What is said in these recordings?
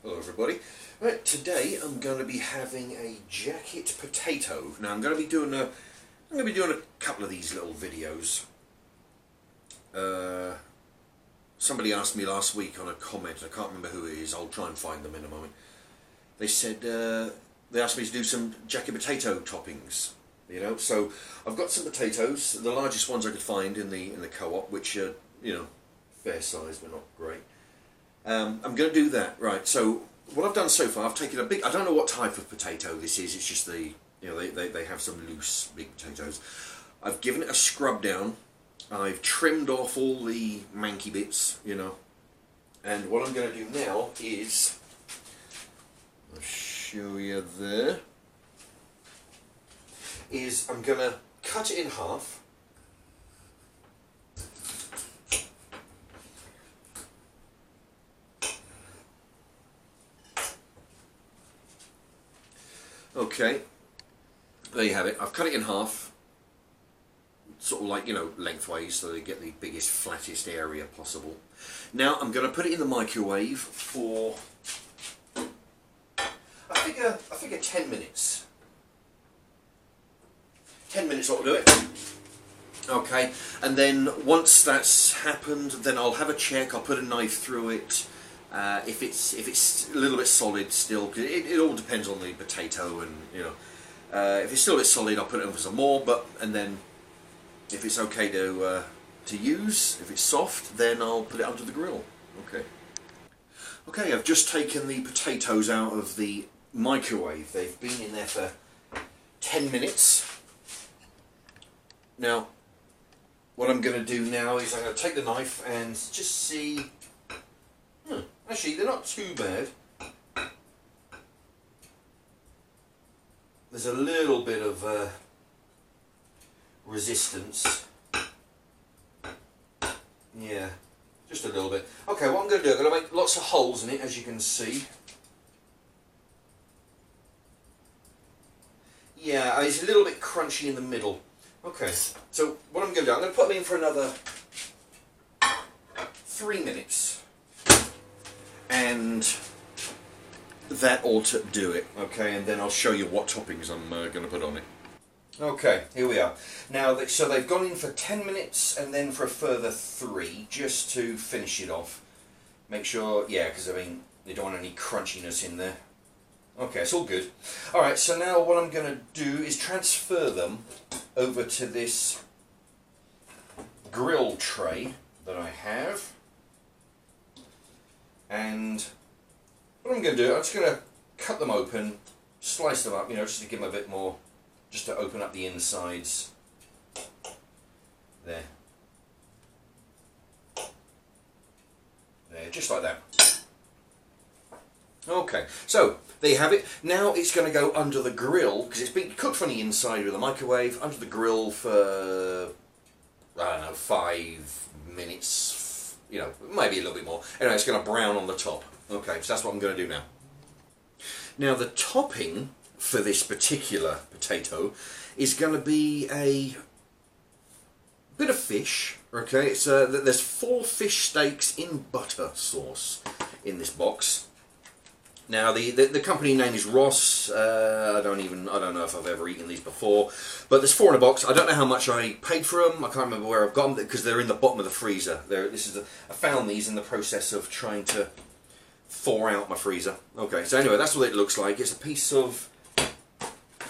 Hello everybody. Right, today I'm going to be having a jacket potato. Now I'm going to be doing a couple of these little videos. Somebody asked me last week on a comment, I can't remember who it is, I'll try and find them in a moment. They said they asked me to do some jacket potato toppings. You know, so I've got some potatoes, the largest ones I could find in the co-op, which are, you know, fair size but not great. I'm going to do that, right? So what I've done so far, I've taken a big, I don't know what type of potato this is, it's just the, you know, they have some loose big potatoes. I've given it a scrub down, I've trimmed off all the manky bits, you know, and what I'm going to do now is, I'll show you there, is I'm going to cut it in half. Okay, there you have it. I've cut it in half, sort of like, you know, lengthways, so they get the biggest, flattest area possible. Now I'm going to put it in the microwave for, I figure 10 minutes. 10 minutes ought to do it. Okay, and then once that's happened, then I'll have a check. I'll put a knife through it. If it's a little bit solid still, cause it all depends on the potato, and you know, if it's still a bit solid, I'll put it in for some more. And then if it's okay to use, if it's soft, then I'll put it under the grill. Okay, I've just taken the potatoes out of the microwave. They've been in there for 10 minutes. Now, what I'm going to do now is I'm going to take the knife and just see. Actually, they're not too bad. There's a little bit of resistance. Yeah, just a little bit. Okay, what I'm going to do, I'm going to make lots of holes in it, as you can see. Yeah, it's a little bit crunchy in the middle. Okay, so what I'm going to do, I'm going to put them in for another 3 minutes. And that ought to do it. Okay, and then I'll show you what toppings I'm going to put on it. Okay, here we are. Now, so they've gone in for 10 minutes and then for a further 3, just to finish it off. Make sure, yeah, because I mean, you don't want any crunchiness in there. Okay, it's all good. Alright, so now what I'm going to do is transfer them over to this grill tray that I have. And what I'm going to do, I'm just going to cut them open, slice them up, you know, just to give them a bit more, just to open up the insides. There. There, just like that. Okay, so there you have it. Now it's going to go under the grill, because it's been cooked from the inside with the microwave, under the grill for, I don't know, 5 minutes, you know, maybe a little bit more. Anyway, it's going to brown on the top. Okay, so that's what I'm going to do now. Now the topping for this particular potato is going to be a bit of fish. Okay, it's there's 4 fish steaks in butter sauce in this box. Now the company name is Ross. I don't know if I've ever eaten these before, but there's 4 in a box. I don't know how much I paid for them. I can't remember where I've got them, because they're in the bottom of the freezer. I found these in the process of trying to thaw out my freezer. Okay, so anyway, that's what it looks like. It's a piece of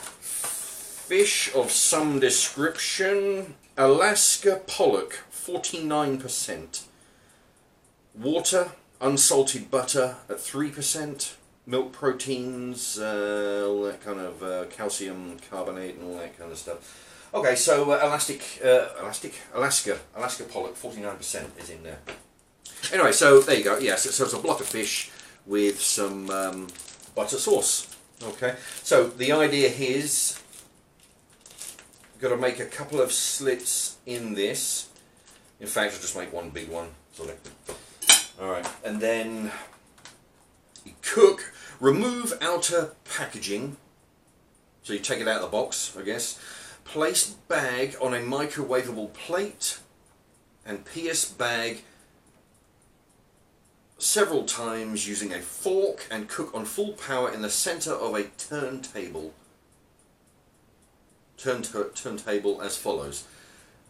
fish of some description. Alaska pollock, 49%. Water, unsalted butter at 3%. Milk proteins, all that kind of calcium carbonate and all that kind of stuff. Okay, so Alaska pollock, 49% is in there. Anyway, so there you go. Yes, so it's a block of fish with some butter sauce. Okay, so the idea here is got to make a couple of slits in this. In fact, I'll just make one big one. Sorry. All right, and then you cook, remove outer packaging, so you take it out of the box, I guess, place bag on a microwavable plate, and pierce bag several times using a fork and cook on full power in the center of a turntable. Turntable as follows.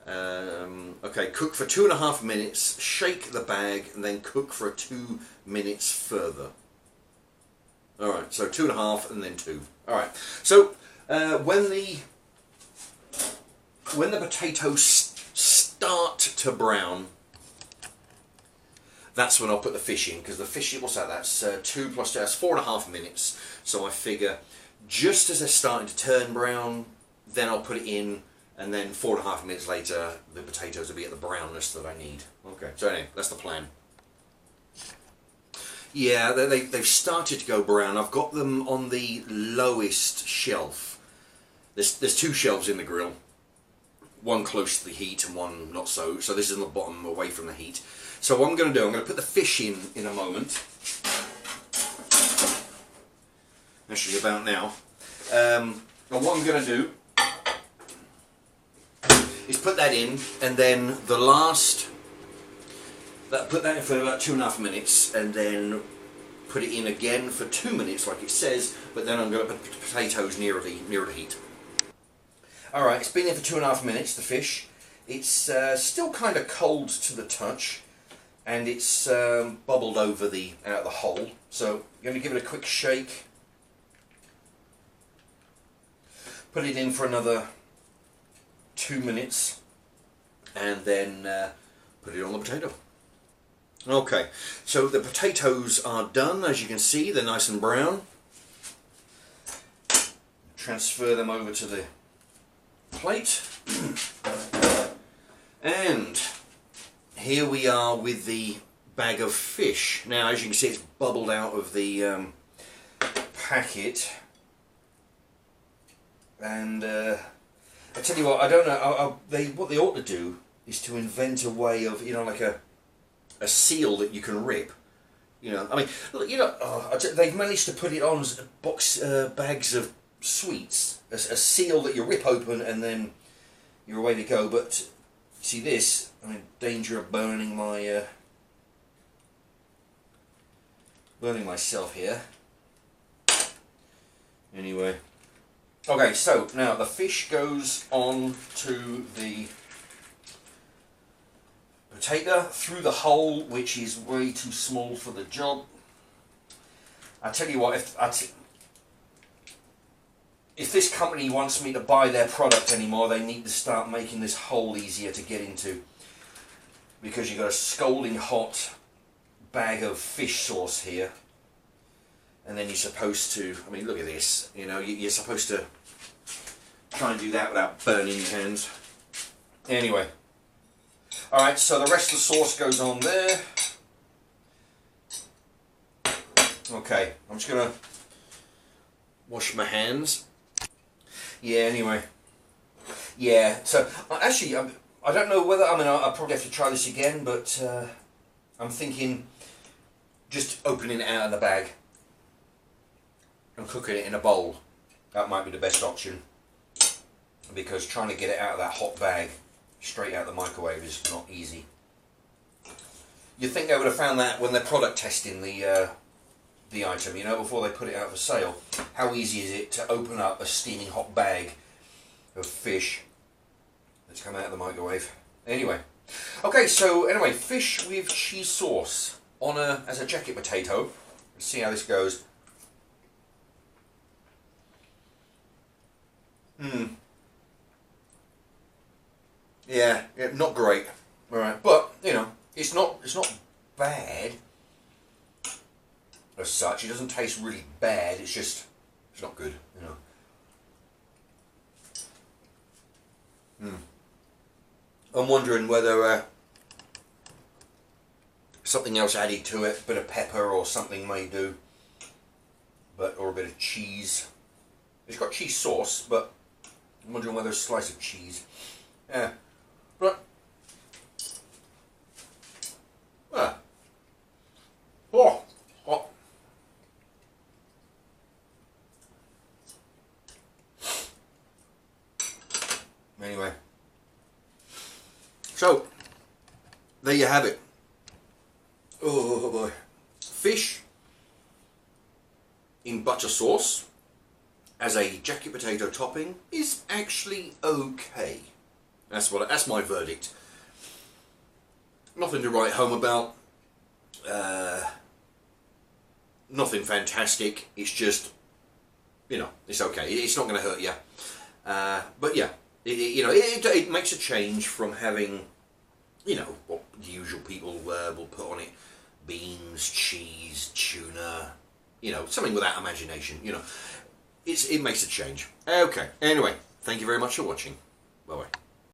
Okay, cook for 2.5 minutes, shake the bag, and then cook for 2 minutes further. Alright, so 2.5 and then 2. Alright, so when the potatoes start to brown, that's when I'll put the fish in, because the fish, what's that? That's 2 plus 2, that's 4.5 minutes. So I figure just as they're starting to turn brown, then I'll put it in, and then 4.5 minutes later, the potatoes will be at the brownness that I need. Okay, so anyway, that's the plan. Yeah, they've started to go brown. I've got them on the lowest shelf. There's 2 shelves in the grill. One close to the heat and one not so. So this is on the bottom, away from the heat. So what I'm going to do, I'm going to put the fish in a moment. Actually, about now. And what I'm going to do is put that in, and then the last... Put that in for about 2.5 minutes, and then put it in again for 2 minutes, like it says. But then I'm going to put the potatoes nearer the heat. All right, it's been in for 2.5 minutes. The fish, it's still kind of cold to the touch, and it's bubbled over out of the hole. So I'm going to give it a quick shake. Put it in for another 2 minutes, and then put it on the potato. Okay, so the potatoes are done. As you can see, they're nice and brown. Transfer them over to the plate. And here we are with the bag of fish. Now, as you can see, it's bubbled out of the packet. And I tell you what, I don't know. What they ought to do is to invent a way of, you know, like a seal that you can rip. You know, I mean, you know, they've managed to put it on bags of sweets. A seal that you rip open and then you're away to go. But see this, I'm in danger of burning myself here. Anyway. Okay, so now the fish goes on to the potato through the hole, which is way too small for the job. I tell you what, if this company wants me to buy their product anymore, they need to start making this hole easier to get into, because you've got a scalding hot bag of fish sauce here, and then you're supposed to, I mean, look at this, you know, you're supposed to try and do that without burning your hands. Anyway. Alright, so the rest of the sauce goes on there. Okay, I'm just going to wash my hands. Yeah, anyway. Yeah, so actually, I don't know whether, I mean, I'll probably have to try this again, but I'm thinking just opening it out of the bag and cooking it in a bowl. That might be the best option, because trying to get it out of that hot bag straight out the microwave is not easy. You'd think they would have found that when they're product testing the item, you know, before they put it out for sale. How easy is it to open up a steaming hot bag of fish that's come out of the microwave? Anyway, okay, so anyway, fish with cheese sauce on as a jacket potato. Let's see how this goes. Yeah, not great. All right, but you know, it's not bad as such. It doesn't taste really bad. It's not good. You know. I'm wondering whether something else added to it, a bit of pepper or something may do, or a bit of cheese. It's got cheese sauce, but I'm wondering whether a slice of cheese. Yeah. But, oh, hot. Anyway, so there you have it. Oh boy. in butter sauce as a jacket potato topping is actually okay. That's my verdict. Nothing to write home about. Nothing fantastic. It's just, you know, it's okay. It's not going to hurt you. But yeah, it makes a change from having, you know, what the usual people will put on it: beans, cheese, tuna. You know, something without imagination. You know, it makes a change. Okay. Anyway, thank you very much for watching. Bye bye.